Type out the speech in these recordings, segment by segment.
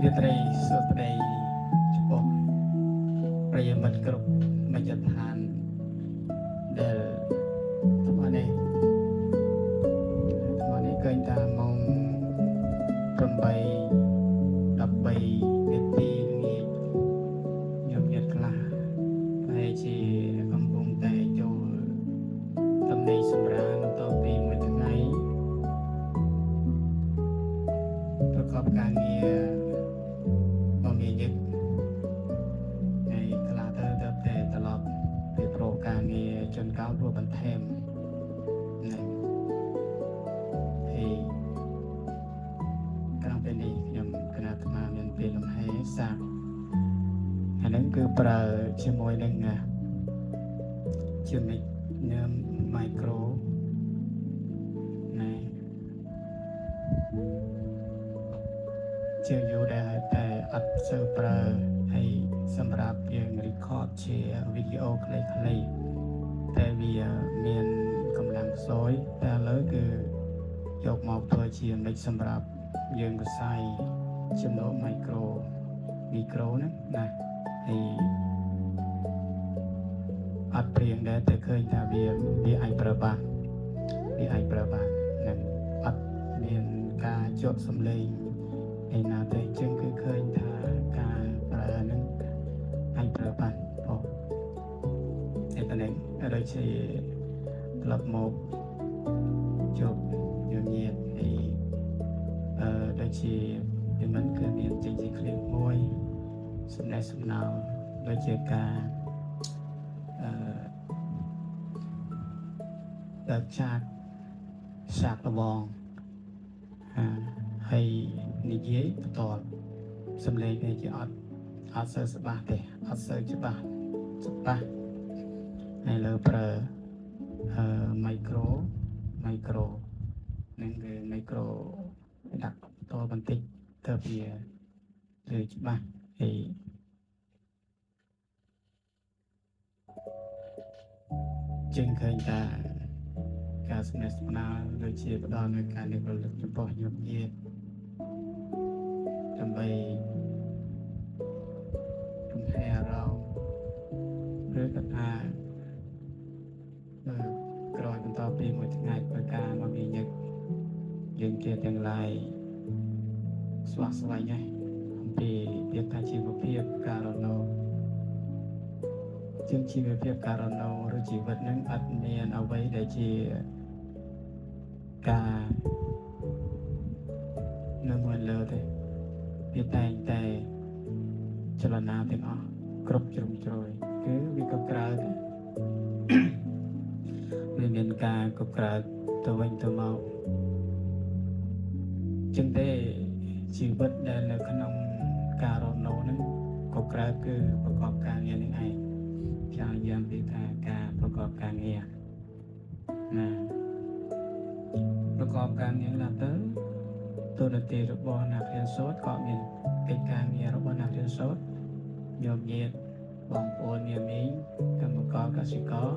វាត្រីសុទ្ធដីចំពោះប្រិយមិត្តគ្រប់មជ្ឈដ្ឋានដែលថ្មនេះឃើញថាម៉ោង8:13នាទីងាយខ្ញុំញាតខ្លះហើយជាកំពុងតែចូលតំណែងសម្រាលបន្ទាប់ពីមួយថ្ងៃប្រកបការងារមកមានយឹកហើយខ្លះទៅតែត្រឡប់ពីប្រកការងារជន់កោតរួចបន្ថែមហ្នឹងហើយក្នុងពេលនេះខ្ញុំគណៈអាត្មាមានពេលលំហែសាកអាហ្នឹងគឺប្រើជាមួយនឹងជាមួយនឹង micro ណែជាយូរដែរតែអត់សូវប្រើហើយសម្រាប់យើង record ជាវីដេអូខ្លីៗតែវាមានកម្លាំងខ្សោយតែឥឡូវគឺយកមកធ្វើជាមិចសម្រាប់យើងផ្សាយចំណុច micro ហ្នឹងណាហើយអត់ព្រៀងដែរតែឃើញថាវាអាចប្រើបាននឹងអត់មានការជាប់សំឡេងឯណាទេជាងគឺឃើញថាការប្រើហ្នឹងអាចប្រើបានបងតែតនេះដូចជាក្លឹបមកជប់ញញៀតហើយដូចជាពីមិនគឺមានចេញជាឃ្លីបមួយសំណេះសំណាលដូចជាការដើរឆាកលបងហើយនិយាយបន្តសំឡេងវាជាអត់សូវស្បាស់ទេអត់សូវច្បាស់ហើយលើប្រើmicro នឹងគឺ micro ដាក់បន្តបន្តិចទៅវាឬច្បាស់ហើយជាងឃើញថាការសំណេះសំណាលដូចជាផ្ដល់នូវការនឹករលឹកចំពោះញាតិញាតិដើម្បីទំហែអារម្មណ៍ឬក៏ថាក្រោយបន្តពីមួយថ្ងៃធ្វើការមកវាញឹកយើងជាទាំងឡាយស្វាស្វែងហើយអំពីភាពថាជីវភាពការរស់នៅជាងជីវភាពការរស់នៅឬជីវិតនឹងអត់មានអ្វីដែលជាការនៅមួយលើទេវាតែងតែចលនាទាំងអស់គ្រប់ជ្រុងជ្រោយគឺវាក៏ក្រើកវាមានការក៏ក្រើកទៅវិញទៅមកចឹងទេជីវិតដែលនៅក្នុងការរស់នៅហ្នឹងក៏ក្រើកគឺប្រកបការងារនឹងឯងចាយ៉ាងពីថាការប្រកបការងារណាប្រកបការងារណាទៅទូនាទីរបស់អ្នករៀនសូត្រក៏មានកិច្ចការងាររបស់អ្នករៀនសូត្រញោមញាតិបងប្អូនញាតិមីងកម្មករកសិករ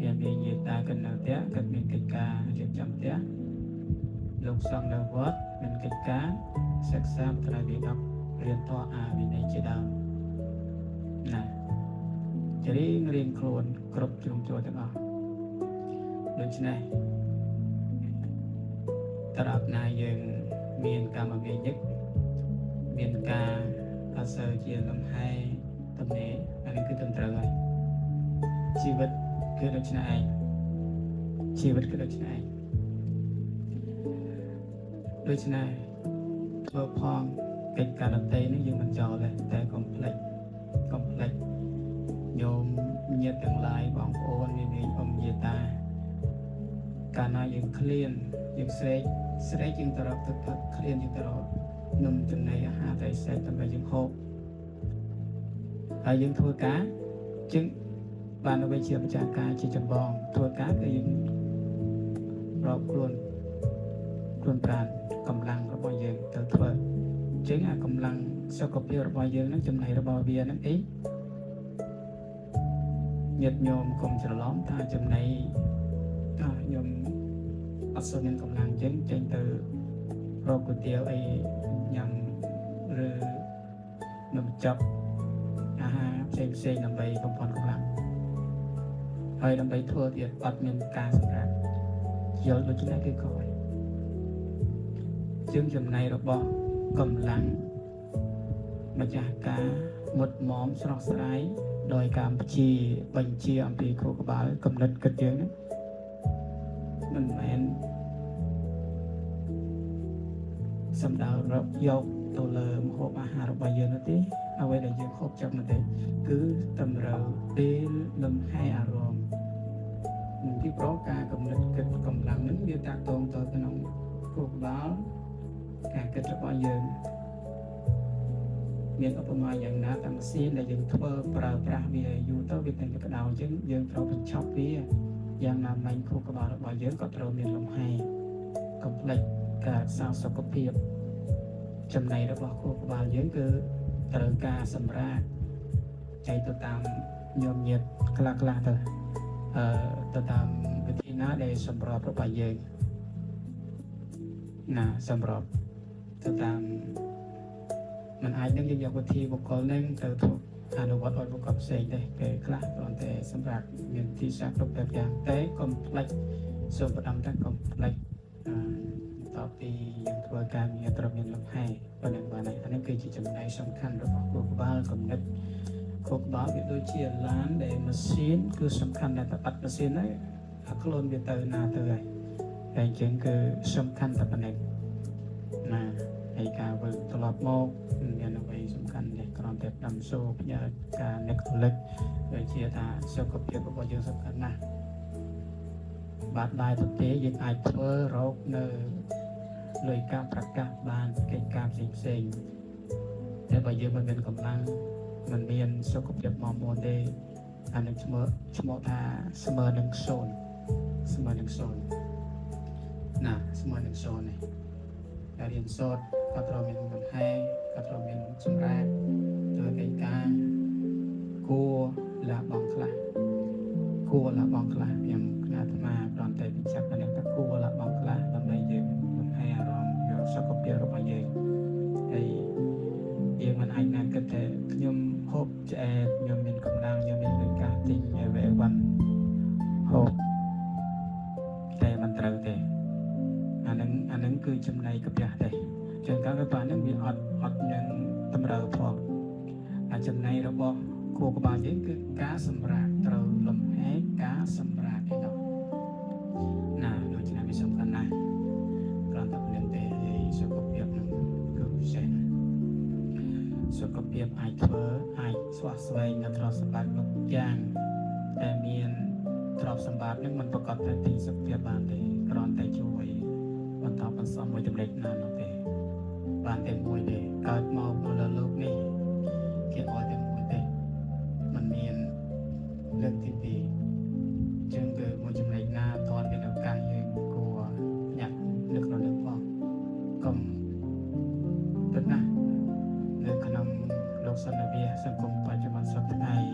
ញាតិមីងញាតិតាកណ្ដាលផ្ទះក៏មានកិច្ចការរៀបចំផ្ទះលោកសង្ឃនៅវត្តមានកិច្ចការសិក្សាត្រៃវិដករៀនធម៌អាវិន័យជាដើមណាជរៀងរៀងខ្លួនគ្រប់ជ្រុងជ្រោយទាំងអស់ដូច្នេះត្រាប់ណាយើងមានកម្មវិធីមានការអសើជាលំហែតំណែងអានេះគឺត្រឹមត្រូវហើយជីវិតគឺដូចនេះឯងដូច្នេះធ្វើផងកិច្ចការដទៃនេះយើងមិនចោលទេតែកុំភ្លេចញោមញាតិទាំងឡាយបងប្អូនមានយាតាកាលណាយើងឃ្លានយើងស្រេកយើងទៅរកទឹកផឹកឃ្លានយើងទៅរកនំចំណីអាហារត្រីសាច់ដើម្បីយើងហូបហើយយើងធ្វើការជាងបានអ្វីជាម្ចាស់ការជាចម្បងធ្វើការគឺយើងរកខ្លួនប្រាណកម្លាំងរបស់យើងទៅធ្វើជាងអាកម្លាំងសុខភាពរបស់យើងនឹងចំណៃរបស់វានឹងអីញាតិញោមកុំច្រឡំថាចំណៃខ្ញុំអត់សូវមានកម្លាំងចេញទៅរកគុទាវអីញ ឬនំចាប់អាហារផ្សេងដើម្បីបំផុតកម្លាំងហើយដើម្បីធ្វើទៀតអត់មានការសម្រាប់យល់ដូច្នេះគឺក៏ជាងចំណៃរបស់កម្លាំងម្ចាស់ការមុតមមស្រស់ស្រាយដោយការបញ្ជាអំពីខួរក្បាលកំណត់គិតយើងហ្នឹងមិនមែនសំដៅរកយកទៅលើម្ហូបអាហាររបស់យើងនោះទេអ្វីដែលយើងហូបចាប់នោះទេគឺតម្រូវពេលលំហែអារម្មណ៍ពីព្រោះការកំណត់គិតកម្លាំងនឹងវាតាក់ទងទៅក្នុងខួរក្បាលការគិតរបស់យើងមានឧបមាយ៉ាងណាតាមម៉ាស៊ីនដែលយើងធ្វើប្រើប្រាស់វាយូរទៅវាតែក្តៅអញ្ចឹងយើងត្រូវបញ្ឈប់វាយ៉ាងណាមិញខួរក្បាលរបស់យើងក៏ត្រូវមានលំហែកុំភ្លេចការរក្សាសុខភាពចំណៃរបស់ខួរក្បាលយើងគឺត្រូវការសម្រាប់ចែកទៅតាមញោមញាតខ្លះទៅតាមវិធីណាដែលសម្របរបស់យើងណាសម្របទៅតាមมันអាចនឹងយើងយកវិធីបុគ្គលនឹងទៅធ្វើអនុវត្តឲ្យបុគ្គលផ្សេងដែរគេខ្លះគ្រាន់តែសម្រាប់មានទីសាស្ត្រគ្រប់បែបយ៉ាងតែកុំភ្លេចសូមផ្ដំតែកុំភ្លេចតពីយើងធ្វើការងារត្រូវមានលំហែប៉ុណ្ណឹងបាទអានេះគឺជាចំណែកសំខាន់របស់ខួរក្បាលកំណត់ខួរក្បាលវាដូចជាឡានដែលម៉ាស៊ីនគឺសំខាន់តែបាត់ម៉ាស៊ីនហើយអាខ្លួនវាទៅណាទៅហើយតែអញ្ចឹងគឺសំខាន់តែប៉ុណ្ណឹងណាហើយការវិលត្រឡប់មកមានអ្វីសំខាន់នេះគ្រាន់តែដាំសូផ្ញើការនឹករលឹកដូចជាថាសុខភាពរបស់យើងសំខាន់ណាស់បាទដែរទៅទេយើងអាចធ្វើរោគនៅលើការប្រកាសបានកិច្ចការផ្សេងតែបើយើងមិនមានកម្លាំងមិនមានសុខភាពមកមុនទេអានឹងឈ្មោះថាស្មើនឹង0ណាស្មើនឹង0នេះដែលរៀនសូត្រក៏ត្រូវមានលំហែក៏ត្រូវមានសម្រាប់ធ្វើកិច្ចការគួរលាបងខ្លះខ្ញុំគណៈអាត្មាគ្រាន់តែបញ្ជាក់តែគួរលាបងខ្លះដើម្បីយើងលំហែអារម្មណ៍យកសុខភាពរបស់យើងហើយយើងមិនអាចណាគិតតែខ្ញុំហូបឆ្អែតខ្ញុំមានកម្លាំងខ្ញុំមានលុយកាសទិញវ៉ែវ៉ាន់ហូបតែមិនត្រូវទេអានឹងគឺចំណៃកាពះទេចឹងការកាពះហ្នឹងវាអត់នឹងតម្រូវផងអាចំណៃរបស់ខួរក្បាលយើងគឺការសម្រាកត្រូវលំហែការសម្រាកឯនោះណាដូច្នេះវាសំខាន់ណាស់គ្រាន់តែព្រមទេសុខភាពហ្នឹងគឺពិសេសសុខភាពអាចស្វះស្វែងនៅទ្រព្យសម្បត្តិគ្រប់យ៉ាងតែមានទ្រព្យសម្បត្តិហ្នឹងមិនប្រកបតែទីសុខភាពបានទេគ្រាន់តែជួយបន្តបន្សំមួយចំណុចណានោះទេបានតែមួយទេកើតមកនៅលើโลกនេះគេអត់តែមួយទេมันមានលើកទី2ចឹងគឺមួយចំណុចណាតនមានឱកាសយើងគួរញាក់នឹករលឹកផងកុំពិតណាស់នៅក្នុងលោកសន្តិវិសង្គមបច្ចុប្បន្នសប្តាហ៍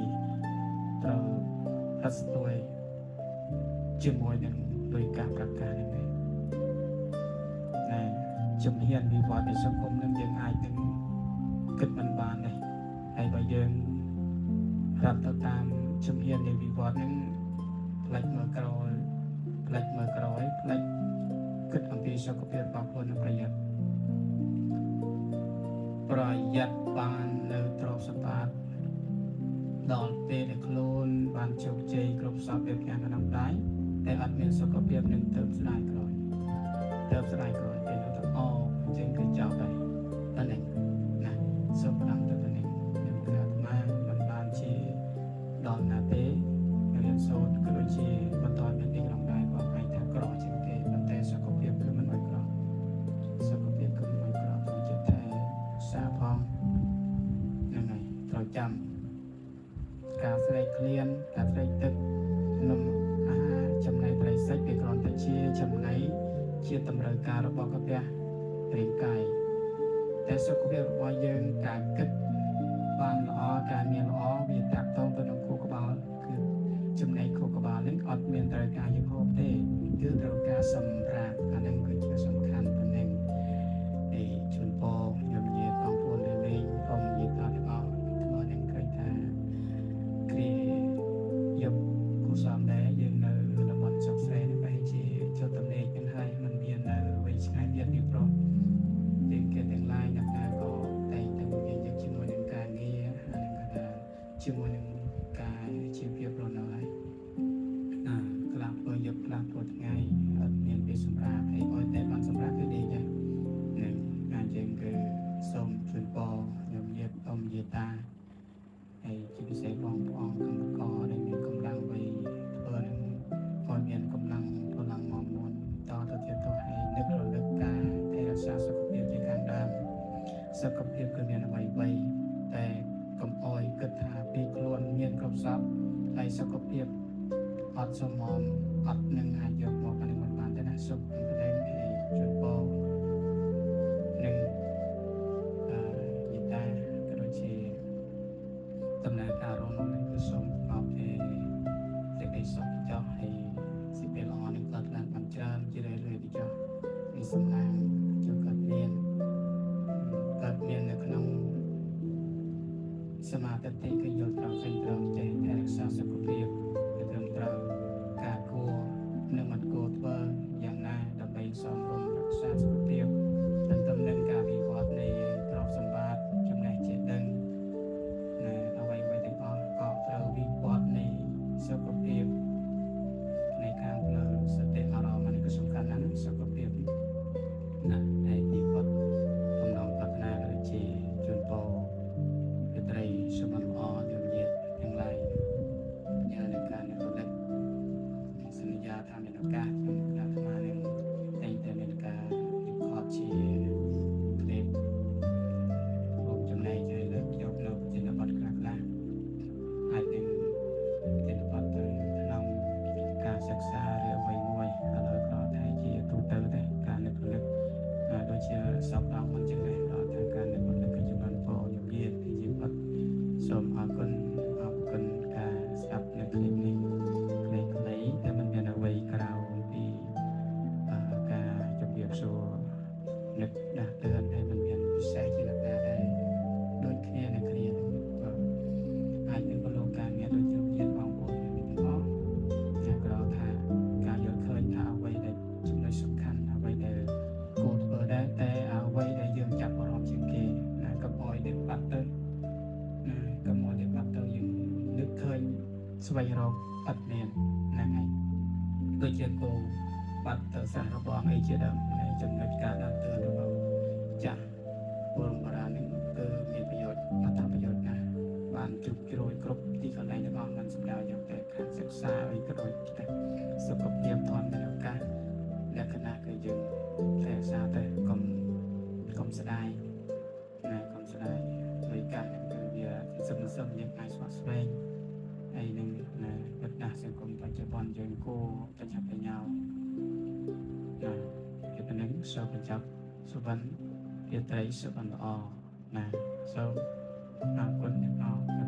ត្រូវរត់ស្ទួយជាមួយនឹងដោយការប្រកាសនេះទេជំហានវិវត្តនៃសង្គមនឹងយើងអាចនឹងគិតមិនបានទេហើយបើយើងរត់ទៅតាមជំហាននៃវិវត្តនឹងផ្លេចមើលក្រោយផ្លេចគិតអំពីសុខភាពរបស់ខ្លួននិងប្រយ័ត្នបាននៅទ្រព្យសម្បត្តិដល់ពេលដែលខ្លួនបានជោគជ័យគ្រប់សពបែបយ៉ាងក្នុងដៃតែអត់មានសុខភាពនឹងទៅស្ដាយក្រោយពេលទៅអចឹងគឺចោលហើយតែនេះណាសូមផ្ដាំទៅនេះខ្ញុំគណៈអាត្មាមិនបានជាដល់ណាទេរៀនសូត្រក៏ដូចជាបន្តមានទីក្នុងដៃបងឯងថាក្រជាងគេប៉ុន្តែសុខភាពគឺមិនមួយក្រទៅជាតែសាផងហ្នឹងហើយត្រូវចាំការស្រែកឃ្លានការស្រែកទឹកនំអាហារចំណីត្រីសាច់វាគ្រាន់តែជាចំណីជាតម្រូវការរបស់កាពះរាងកាយតែសុខភាពរបស់យើងការគិតបានល្អការមានល្អវាតាក់ទងទៅនឹងខួរក្បាលគឺចំណែកខួរក្បាលនេះអត់មានត្រូវការយើងហូបទេគឺត្រូវការសម្រាប់អានឹងគឺជាសំខាន់ប៉ុណ្ណឹងជួនពរខ្ញុំនិយាយបងប្អូន សុខភាពគឺមានអ្វីតែកុំអោយគិតថាពីខ្លួនមានគ្រប់សពហើយសុខភាពអត់សមមអត់នឹងអាចយកមកអានេះមិនបានទេណាសុខភាពនេះជួយបោនឹងយេតាក៏ដូចជាដំណើរការរស់នៅនេះគឺសូមអបសេចក្តីសុខចោះហើយសេចក្តីល្អនឹងកើតឡើងបានច្រើនជារឿយៗទីចោះនេះសំណាងចូលកើតមាននៅក្នុងសមាធិគឺយល់ត្រូវឃើញត្រូវចេះតែរក្សាសុខភាពគឺត្រឹមត្រូវការគួរនិងមិនគួរធ្វើយ៉ាងណាដើម្បីសមរម្យរក្សាសុខភាពទន្ទឹមនឹងការវិវត្តនៃទ្រព្យសម្បត្តិចំណេះចេះដឹងអ្វីៗទាំងអស់ក៏ត្រូវវិវត្តនៃសុខភាពនៃខាងផ្លូវសតិអារម្មណ៍នេះក៏សំខាន់ណាស់សុខភាពណាហើយវិវត្តកំណងប្រាថ្នាដូចជាជួនពោវិត្រីសុខល្អញញៀតទាំងឡាយញ៉ាំនឹងការនៅលើសន្យាថាមានឱកាសខ្ញុំអាត្មានឹងតែងតែមានការរៀបខត់ជាគ្លីបរួមចំណែកឲ្យលើកយកនៅប្រធានបទខ្លះអាចនឹងប្រធានបទទៅក្នុងការសិក្សាឬអ្វីមួយឥឡូវក៏ថាជាទូទៅដែរការនឹករលឹកដូចជាសពដល់មិនចឹងដែរដល់ថាការនឹករលឹកគឺចំនួនពោញញៀតពីជីវិតសូមអរគុណការស្ដាប់នៅគ្លីបនេះខ្លីៗតែមិនមានអ្វីក្រៅពីការជម្រាបសួរនឹកដាស់តឿនហើយមិនមានពិសេសជាលក្ខណៈដែរដូចគ្នានៅគ្នាអាចនឹងប្រឡងការងារដូចជាមានបងប្អូនមានទាំងអស់តែក្រថាការយល់ឃើញថាអ្វីដែលចំណុចសំខាន់អ្វីដែលគួរធ្វើដែរតែអ្វីដែលយើងចាប់អារម្មណ៍ជាងគេកុំឲ្យទៅបាត់ទៅយើងនឹកឃើញស្វែងរកអត់មានហ្នឹងហើយដូចជាគោបាត់ទៅសាររបស់អីជាដើមនៃចំណុចការដាស់តឿនរបស់ចាស់បុរបុរាណនេះគឺមានប្រយោជន៍អត្ថប្រយោជន៍ណាស់បានជុំជ្រោយគ្រប់ទីកន្លែងទាំងអស់មិនសម្ដៅយកតែខាងសិក្សាអីក៏ដូចតែសុខភាពធន់មានឱកាសលក្ខណៈគឺយើងតែសាតែកុំស្ដាយកុំស្ដាយដោយការហ្នឹងគឺវាសឹមយើងអាចស្វាក់ស្វែងហើយនឹងវិទ្យាសង្គមបច្ចុប្បន្នយើងគួរប្រញាប់ប្រញាល់ពីប៉ុណ្ណឹងសូមបញ្ចប់សុបិនរាត្រីសុបិនល្អសូមអរគុណអ្នកអរ